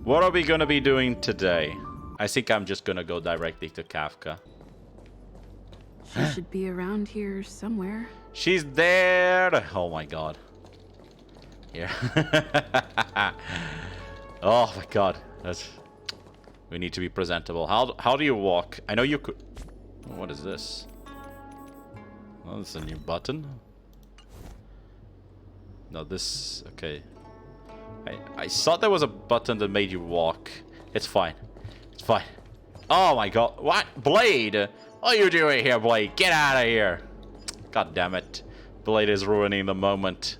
What are we gonna be doing today? I think I'm just gonna go directly to Kafka. She should be around here somewhere. She's there! Oh my god. Here. Oh my god. We need to be presentable. How do you walk? I know you could... What is this? Oh, this is a new button. No, this... Okay. I thought there was a button that made you walk. It's fine. It's fine. Oh my god. What? Blade! What are you doing here, Blade? Get out of here! God damn it. Blade is ruining the moment.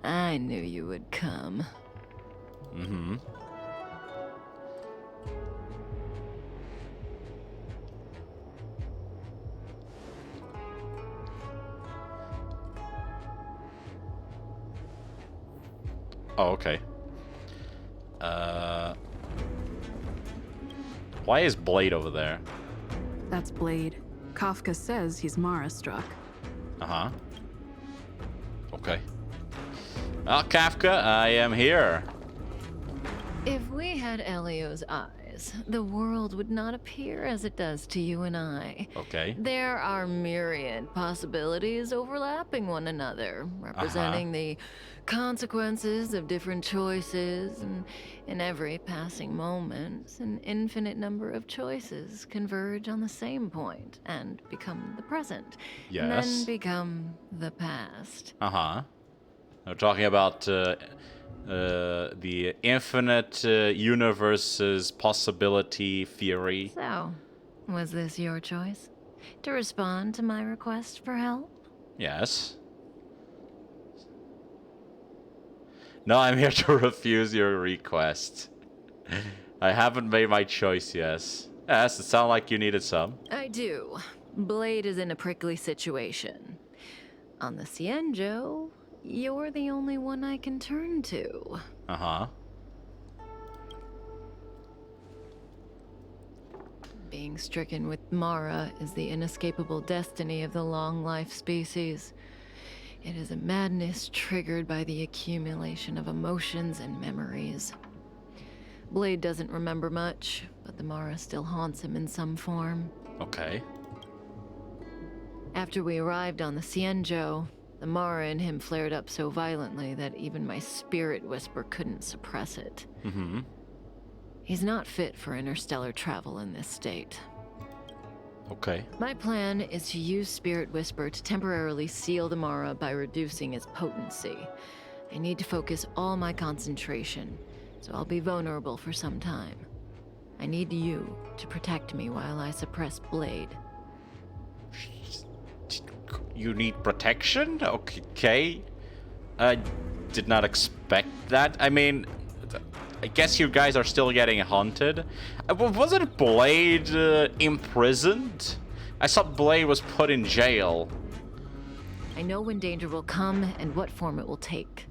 I knew you would come. Mm-hmm. Oh, okay. Why is Blade over there? That's Blade. Kafka says he's Mara struck. Uh-huh. Okay. Well, Kafka, I am here. If we had Elio's eyes, the world would not appear as it does to you and I. Okay. There are myriad possibilities overlapping one another, representing the consequences of different choices, and in every passing moment, an infinite number of choices converge on the same point and become the present. Yes. And then become the past. Uh-huh. We're talking about the infinite universes possibility theory. So, was this your choice? To respond to my request for help? Yes. No, I'm here to refuse your request. I haven't made my choice yet. Yes, it sounded like you needed some. I do. Blade is in a prickly situation. On the Cienjo, you're the only one I can turn to. Uh-huh. Being stricken with Mara is the inescapable destiny of the long-life species. It is a madness triggered by the accumulation of emotions and memories. Blade doesn't remember much, but the Mara still haunts him in some form. Okay. After we arrived on the Cienjo, the Mara in him flared up so violently that even my spirit whisper couldn't suppress it. Mm-hmm. He's not fit for interstellar travel in this state. Okay. My plan is to use Spirit Whisper to temporarily seal the Mara by reducing its potency. I need to focus all my concentration, so I'll be vulnerable for some time. I need you to protect me while I suppress Blade. You need protection? Okay. I did not expect that. I mean, I guess you guys are still getting hunted. Wasn't Blade imprisoned? I thought Blade was put in jail. I know when danger will come and what form it will take.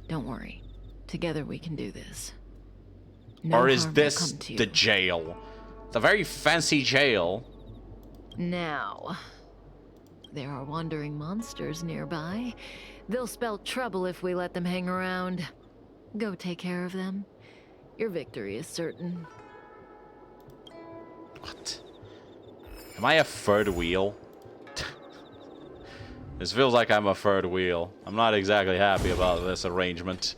Don't worry. Together we can do this. No Or is harm will this come to you. the jail? It's a very fancy jail. Now, there are wandering monsters nearby. They'll spell trouble if we let them hang around. Go take care of them. Your victory is certain. What? Am I a third wheel? This feels like I'm a third wheel. I'm not exactly happy about this arrangement.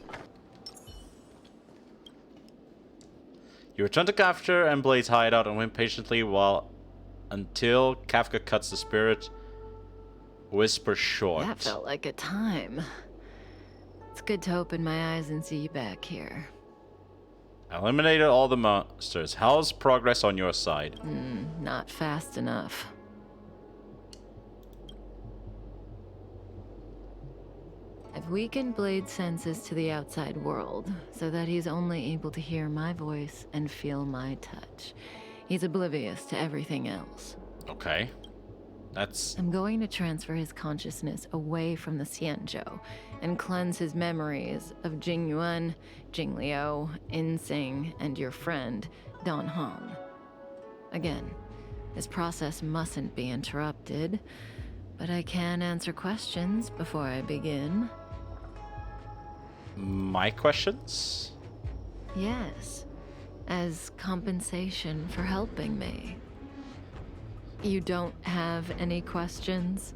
You return to Kafka and Blade's hideout and wait patiently until Kafka cuts the Spirit Whisper short. That felt like a time. It's good to open my eyes and see you back here. Eliminated all the monsters. How's progress on your side? Not fast enough. I've weakened Blade's senses to the outside world, so that he's only able to hear my voice and feel my touch. He's oblivious to everything else. Okay. That's... I'm going to transfer his consciousness away from the Cienjo and cleanse his memories of Jingyuan, Jingliu, Insing, and your friend, Don Hong. Again, this process mustn't be interrupted, but I can answer questions before I begin. My questions? Yes, as compensation for helping me. You don't have any questions?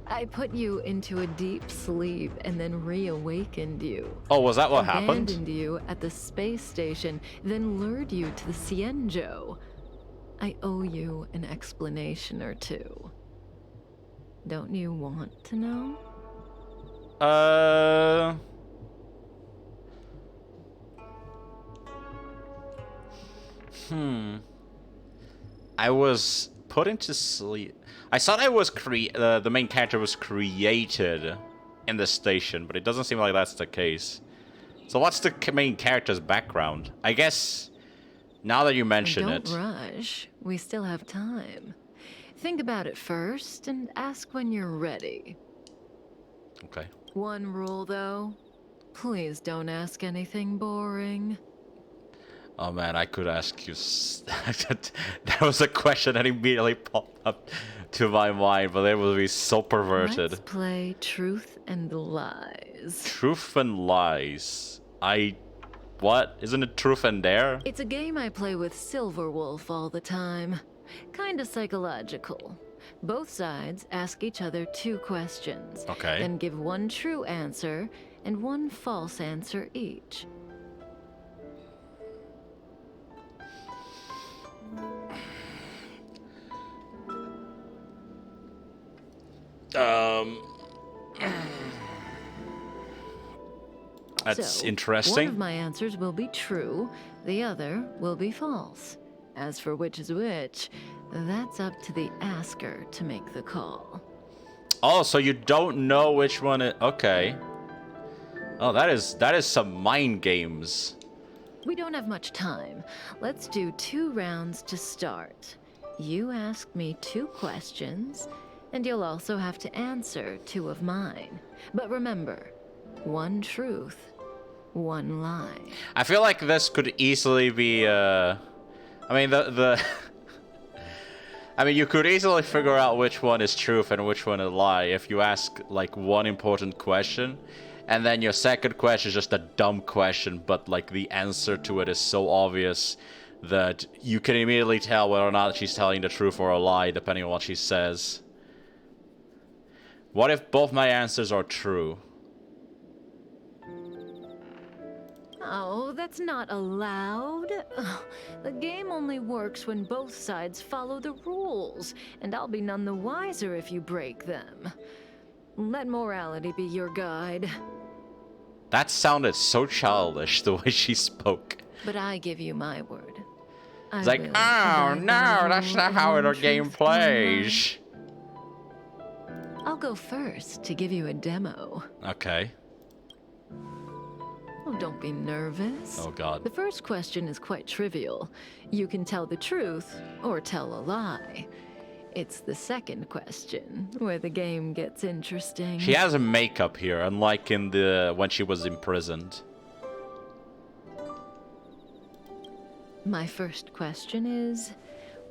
I put you into a deep sleep and then reawakened you. Oh, was that what happened? Abandoned you at the space station, then lured you to the Cienjo. I owe you an explanation or two. Don't you want to know? I was put into sleep. I thought I was the main character was created in the station, but it doesn't seem like that's the case. So what's the main character's background? I guess now that you mention it. Don't rush. We still have time. Think about it first and ask when you're ready. Okay. One rule, though. Please don't ask anything boring. Oh man, I could ask you. That was a question that immediately popped up to my mind, but it would be so perverted. Let's play truth and lies. Truth and lies. What? Isn't it truth and dare? It's a game I play with Silverwolf all the time. Kinda psychological. Both sides ask each other 2 questions. Okay. Then give one true answer and one false answer each. That's So, interesting. One of my answers will be true, the other will be false. As for which is which, that's up to the asker to make the call. Oh, so you don't know which one it... Okay. Oh, that is some mind games. We don't have much time. Let's do 2 rounds to start. You ask me 2 questions, and you'll also have to answer 2 of mine. But remember, 1 truth, 1 lie. I feel like this could easily be, I mean, I mean, you could easily figure out which one is truth and which one is lie if you ask, like, one important question, and then your second question is just a dumb question, but, like, the answer to it is so obvious that you can immediately tell whether or not she's telling the truth or a lie, depending on what she says. What if both my answers are true? Oh, that's not allowed. Ugh, the game only works when both sides follow the rules, and I'll be none the wiser if you break them. Let morality be your guide. That sounded so childish, the way she spoke. But I give you my word. It's like, oh no, that's not how the game plays. I'll go first to give you a demo. Okay. Oh, don't be nervous. Oh god. The first question is quite trivial. You can tell the truth or tell a lie. It's the second question where the game gets interesting. She has a makeup here, unlike in the when she was imprisoned. My first question is,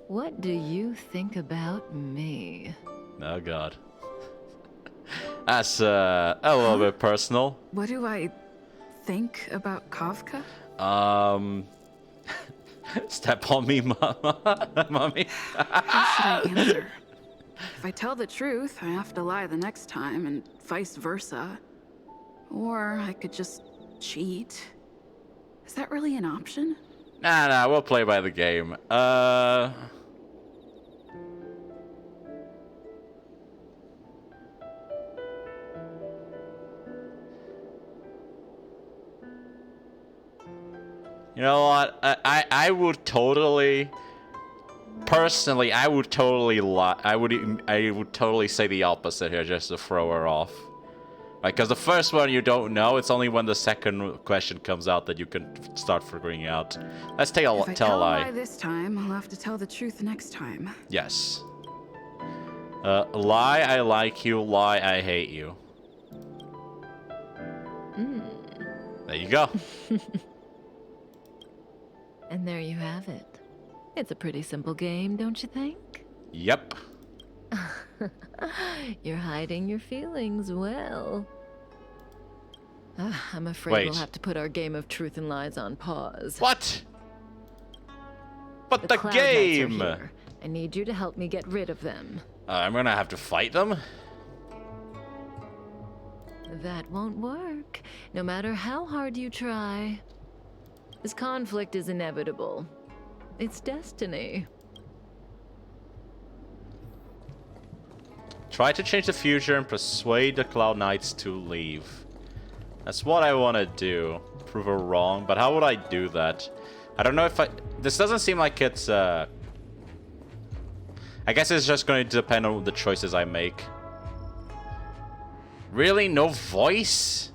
what do you think about me? Oh god. That's a little bit personal. What do I think about Kafka? Step on me, mama. Mommy. How should I answer? If I tell the truth, I have to lie the next time, and vice versa. Or I could just cheat. Is that really an option? Nah, we'll play by the game. You know what? I would totally, personally, I would totally lie. I would totally say the opposite here just to throw her off. Right? Because the first one you don't know. It's only when the second question comes out that you can start figuring out. Let's take If I tell a lie. lie this time, I'll have to tell the truth next time. Yes. Lie, I like you. Lie, I hate you. There you go. And there you have it. It's a pretty simple game, don't you think? Yep. You're hiding your feelings well. I'm afraid Wait. we'll have to put our game of truth and lies on pause. What? But the Cloud Knights are game! here. I need you to help me get rid of them. I'm gonna have to fight them? That won't work, no matter how hard you try. This conflict is inevitable. It's destiny. Try to change the future and persuade the Cloud Knights to leave. That's what I want to do. Prove her wrong, but how would I do that? I don't know if I... This doesn't seem like it's... I guess it's just going to depend on the choices I make. Really? No voice?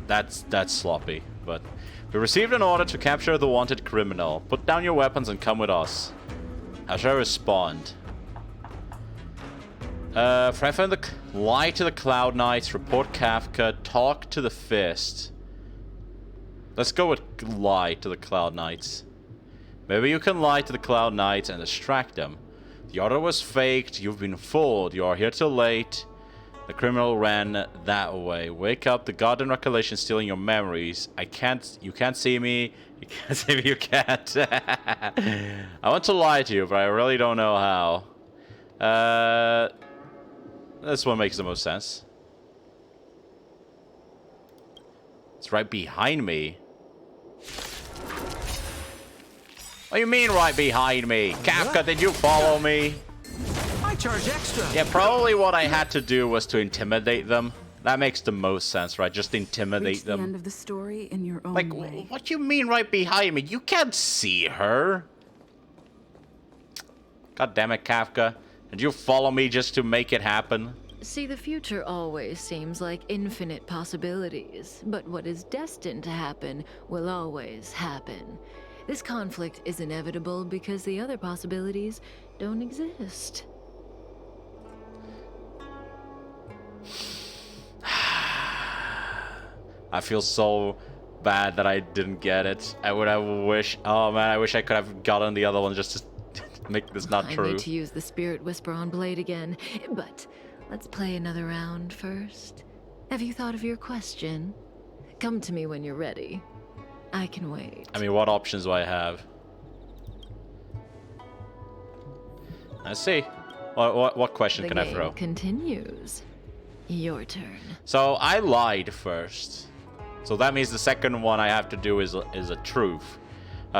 That's sloppy, but... We received an order to capture the wanted criminal. Put down your weapons and come with us. How shall I respond? Lie to the Cloud Knights, report Kafka, talk to the Fist. Let's go with lie to the Cloud Knights. Maybe you can lie to the Cloud Knights and distract them. The order was faked, you've been fooled, you are here too late. The criminal ran that way. Wake up, the goddamn recollection stealing your memories. You can't see me. You can't see me, you can't. I want to lie to you, but I really don't know how. This one makes the most sense. It's right behind me. What do you mean right behind me? Kafka, did you follow me? I charge extra. Yeah, probably what I had to do was to intimidate them. That makes the most sense, right? Just intimidate Reach the them. end of the story in your own Like, way. what do you mean right behind me? You can't see her. God damn it, Kafka. Did you follow me just to make it happen? See, the future always seems like infinite possibilities, but what is destined to happen will always happen. This conflict is inevitable because the other possibilities don't exist. I feel so bad that I didn't get it. I wish... Oh man, I wish I could have gotten the other one just to make this not I true. need to use the Spirit Whisper on Blade again, but let's play another round first. Have you thought of your question? Come to me when you're ready. I can wait. I mean, what options do I have? Let's see. What question The can I game throw? continues. Your turn. So I lied first. So that means the second one I have to do is a truth.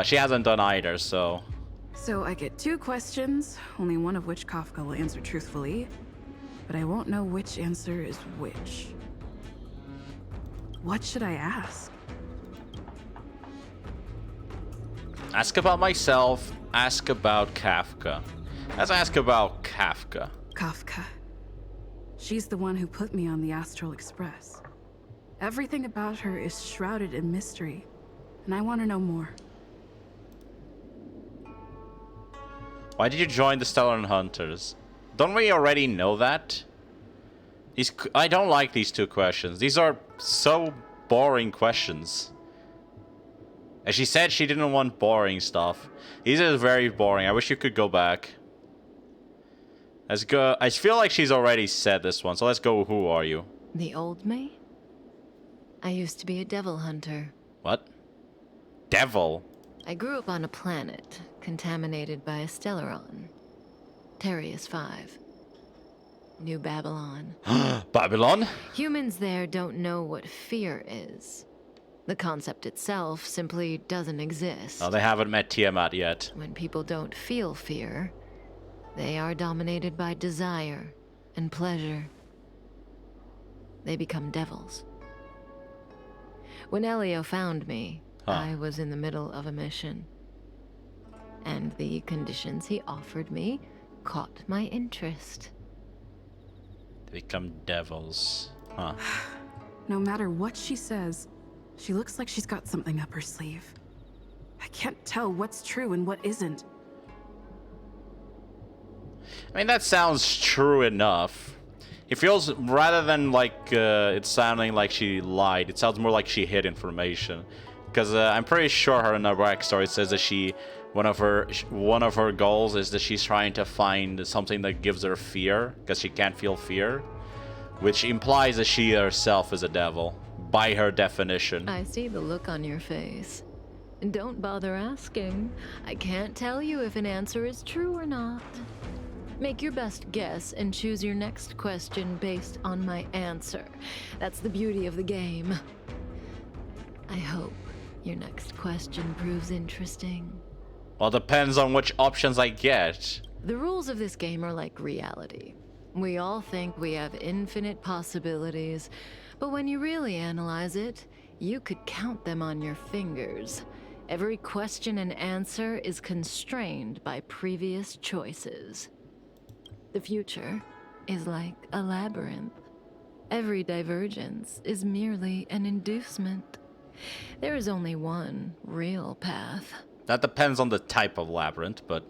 She hasn't done either, so... So I get 2 questions, only one of which Kafka will answer truthfully, but I won't know which answer is which. What should I ask? Ask about myself, ask about Kafka. Let's ask about Kafka. Kafka. She's the one who put me on the Astral Express. Everything about her is shrouded in mystery, and I want to know more. Why did you join the Stellar Hunters? Don't we already know that? I don't like these 2 questions. These are so boring questions. And she said she didn't want boring stuff. These are very boring. I wish you could go back. Let's go. I feel like she's already said this one, so let's go. Who are you? The old me? I used to be a devil hunter. What? Devil? I grew up on a planet contaminated by a Stellaron. Terrius 5. New Babylon. Babylon? Humans there don't know what fear is. The concept itself simply doesn't exist. Oh, they haven't met Tiamat yet. When people don't feel fear, they are dominated by desire and pleasure. They become devils. When Elio found me, I was in the middle of a mission. And the conditions he offered me caught my interest. They become devils. Huh. No matter what she says, she looks like she's got something up her sleeve. I can't tell what's true and what isn't. I mean, that sounds true enough. It feels, rather than like it's sounding like she lied, it sounds more like she hid information. Because I'm pretty sure her in her backstory says that one of her goals is that she's trying to find something that gives her fear, because she can't feel fear. Which implies that she herself is a devil, by her definition. I see the look on your face. Don't bother asking. I can't tell you if an answer is true or not. Make your best guess and choose your next question based on my answer. That's the beauty of the game. I hope your next question proves interesting. Well, depends on which options I get. The rules of this game are like reality. We all think we have infinite possibilities, but when you really analyze it, you could count them on your fingers. Every question and answer is constrained by previous choices. The future is like a labyrinth. Every divergence is merely an inducement. There is only one real path. That depends on the type of labyrinth, but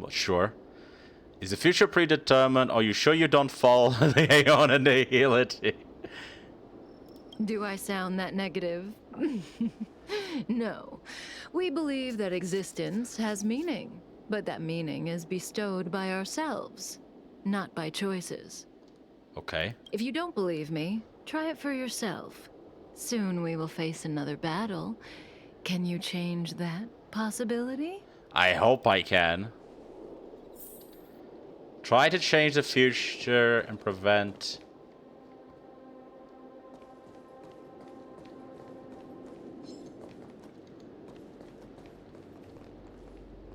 sure. Is the future predetermined? Are you sure you don't fall the Aeon and nihility? Do I sound that negative? No. We believe that existence has meaning, but that meaning is bestowed by ourselves, not by choices. Okay. If you don't believe me, try it for yourself. Soon we will face another battle. Can you change that possibility? I hope I can. Try to change the future and prevent...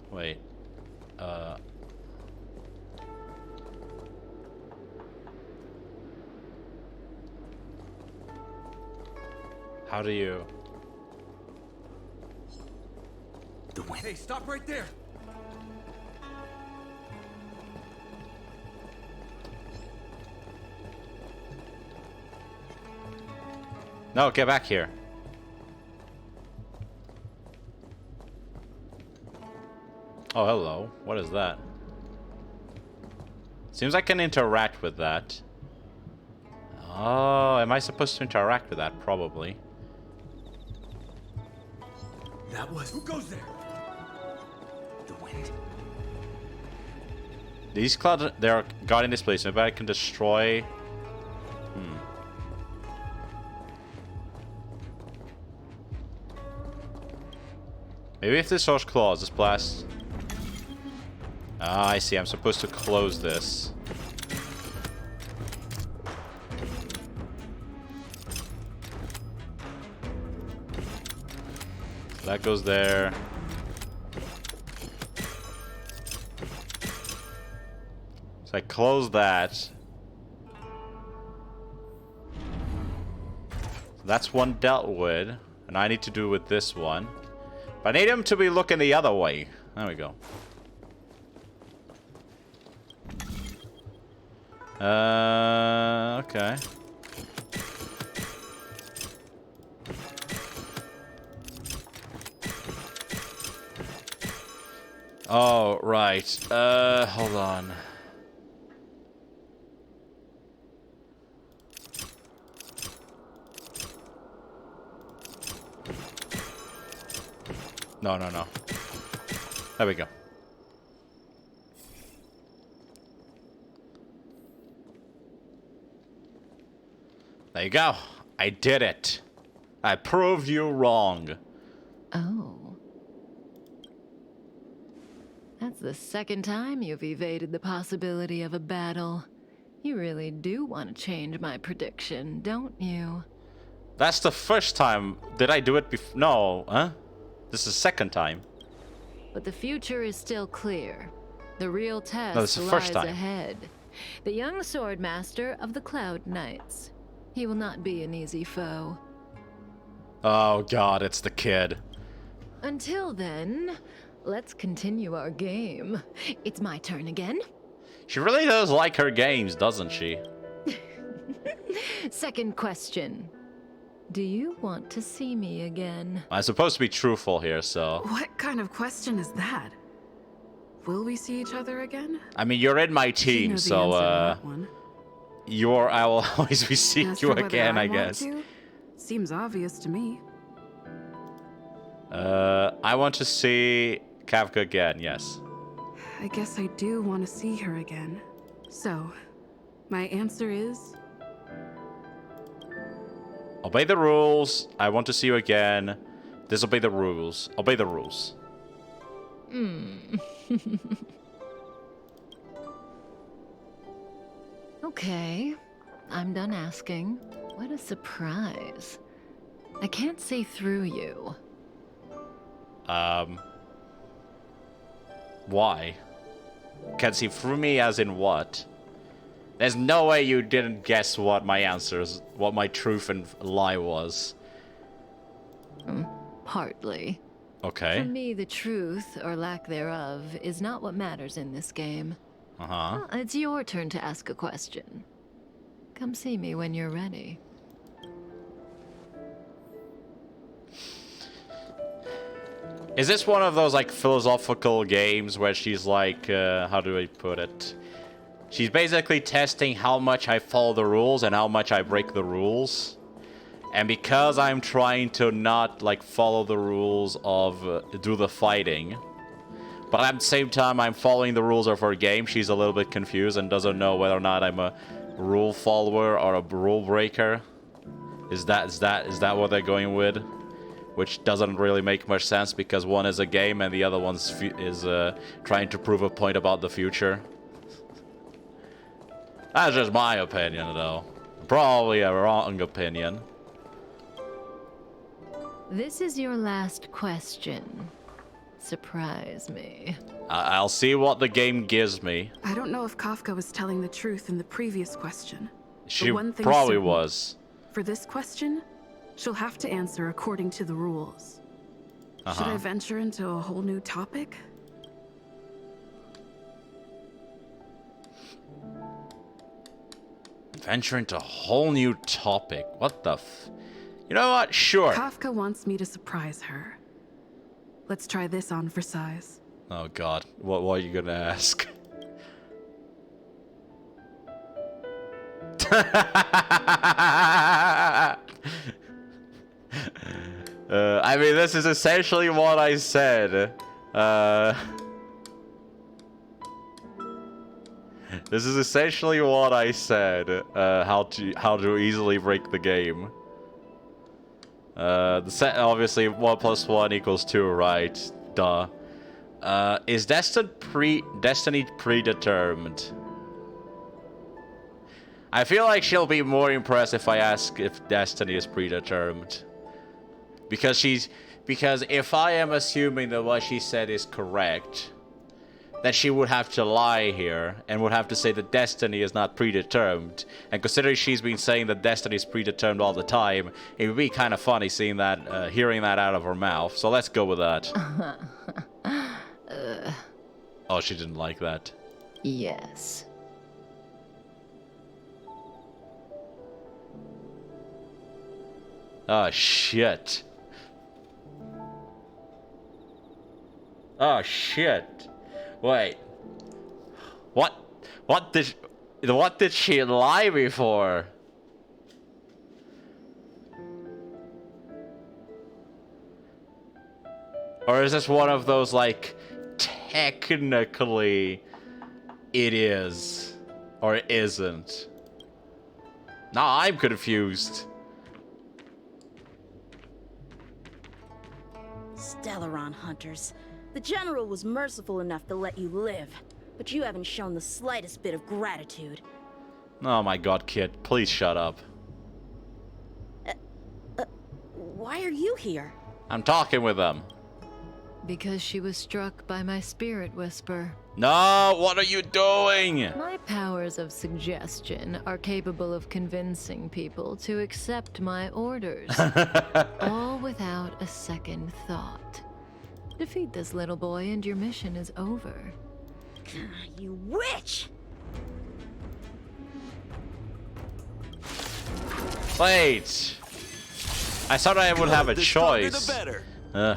Wait. How do you... The wind. Hey, stop right there. No, get back here. Oh, hello. What is that? Seems I can interact with that. Oh, am I supposed to interact with that? Probably. That was... Who goes there? The wind. These clouds, they're guarding this place. Maybe I can destroy... Maybe if this source claws, this blast... Ah, I see. I'm supposed to close this. That goes there. So I close that. So that's one dealt with. And I need to do with this one. But I need him to be looking the other way. There we go. Okay. Oh, right. Hold on. No, no, no. There we go. There you go. I did it. I proved you wrong. Oh. That's the second time you've evaded the possibility of a battle. You really do want to change my prediction, don't you? That's the first time. Did I do it before? No, huh? This is the second time. But the future is still clear. The real test No, this is the lies first time. ahead. The young swordmaster of the Cloud Knights. He will not be an easy foe. Oh god, it's the kid. Until then, let's continue our game. It's my turn again. She really does like her games, doesn't she? Second question. Do you want to see me again? I'm supposed to be truthful here, so... What kind of question is that? Will we see each other again? I mean, you're in my You team, know the so, answer to that one. I will always be seeing As you for whether again, I want guess. to, seems obvious to me. I want to see Kafka again, yes. I guess I do want to see her again. So, my answer is Obey the rules. I want to see you again. Disobey the rules. Obey the rules. Okay, I'm done asking. What a surprise. I can't see through you. Why? Can't see through me as in what? There's no way you didn't guess what my answers, what my truth and lie was. Partly. Okay. For me, the truth, or lack thereof, is not what matters in this game. Uh-huh. Well, it's your turn to ask a question. Come see me when you're ready. Is this one of those, like, philosophical games where she's like, how do I put it? She's basically testing how much I follow the rules and how much I break the rules. And because I'm trying to not, like, follow the rules of do the fighting, but at the same time I'm following the rules of her game, she's a little bit confused and doesn't know whether or not I'm a rule follower or a rule breaker. Is that what they're going with? Which doesn't really make much sense because one is a game and the other one is trying to prove a point about the future. That's just my opinion, though. Probably a wrong opinion. This is your last question. Surprise me. I'll see what the game gives me. I don't know if Kafka was telling the truth in the previous question. She one thing's probably certain. was. For this question, she'll have to answer according to the rules. Should I venture into a whole new topic? Venture into a whole new topic. What the You know what? Sure. Kafka wants me to surprise her. Let's try this on for size. Oh god. What are you gonna ask? I mean, this is essentially what I said. This is essentially what I said. How to easily break the game. The set obviously 1 + 1 = 2, right? Duh. Is destiny predetermined? I feel like she'll be more impressed if I ask if destiny is predetermined. Because if I am assuming that what she said is correct, then she would have to lie here and would have to say that destiny is not predetermined. And considering she's been saying that destiny is predetermined all the time, it would be kind of funny seeing that, hearing that out of her mouth. So let's go with that. Oh, she didn't like that. Yes. Oh shit. Oh shit. Wait. What did she lie before? Or is this one of those, like, technically it is or it isn't? Nah, I'm confused. Stellaron hunters. The General was merciful enough to let you live, but you haven't shown the slightest bit of gratitude. Oh my god, kid, please shut up. Why are you here? I'm talking with them. Because she was struck by my spirit whisper. No, what are you doing? My powers of suggestion are capable of convincing people to accept my orders. All without a second thought. Defeat this little boy and your mission is over. You witch! Wait. I thought I would have a The stronger choice. the better.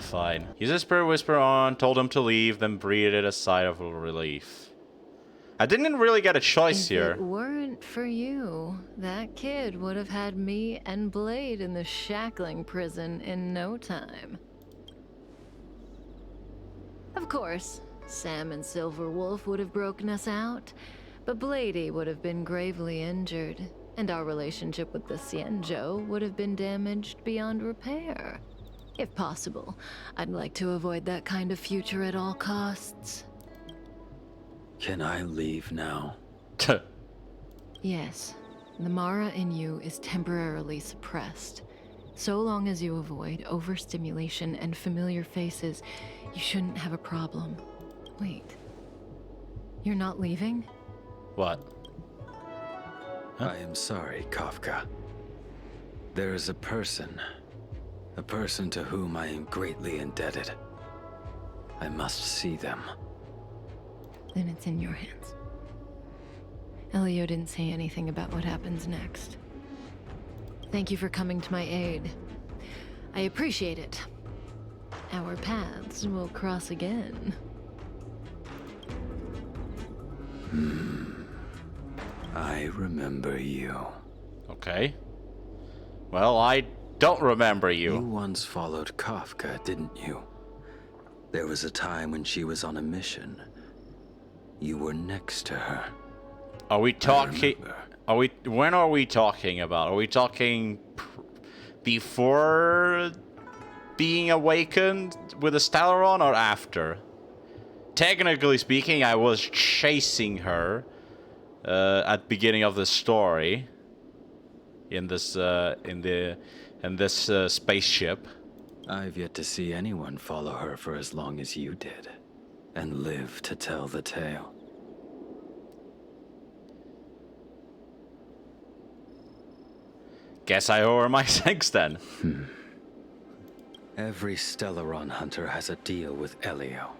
Fine. Use the spirit whisper on, told him to leave, then breathed a sigh of relief. I didn't really get a choice If here. it weren't for you, that kid would have had me and Blade in the shackling prison in no time. Of course, Sam and Silverwolf would have broken us out, but Blady would have been gravely injured. And our relationship with the Xianzhou would have been damaged beyond repair. If possible, I'd like to avoid that kind of future at all costs. Can I leave now? Yes, the Mara in you is temporarily suppressed. So long as you avoid overstimulation and familiar faces, you shouldn't have a problem. Wait. You're not leaving? What? Huh? I am sorry, Kafka. There is a person to whom I am greatly indebted. I must see them. Then it's in your hands. Elio didn't say anything about what happens next. Thank you for coming to my aid. I appreciate it. Our paths will cross again. I remember you. Okay. Well, I don't remember You you. once followed Kafka, didn't you? There was a time when she was on a mission. You were next to her. Are we talking? remember. Are we? When are we talking about? Are we talking before being awakened with a Stellaron or after? Technically speaking, I was chasing her at the beginning of the story in this spaceship. I've yet to see anyone follow her for as long as you did, and live to tell the tale. Guess I owe her my thanks then. Every Stellaron hunter has a deal with Elio.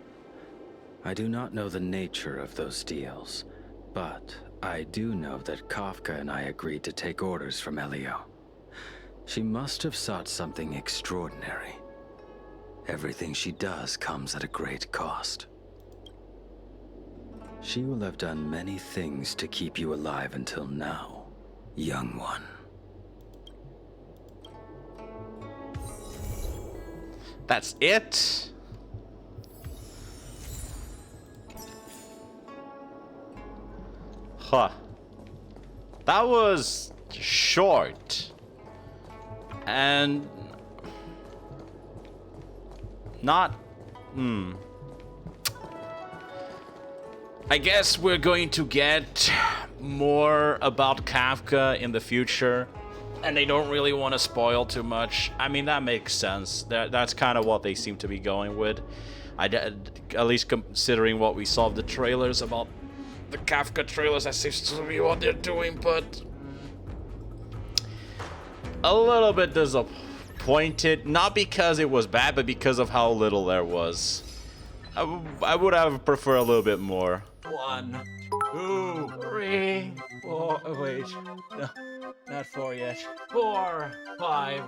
I do not know the nature of those deals, but I do know that Kafka and I agreed to take orders from Elio. She must have sought something extraordinary. Everything she does comes at a great cost. She will have done many things to keep you alive until now, young one. That's it? Huh. That was short. And not I guess we're going to get more about Kafka in the future, and they don't really want to spoil too much. I mean, that makes sense. That's kind of what they seem to be going with. At least considering what we saw of the trailers about the Kafka trailers, that seems to be what they're doing, but a little bit disappointed. Not because it was bad, but because of how little there was. I would have preferred a little bit more. 1, 2, 3, 4. Oh, wait. No, not 4 yet. 4, 5.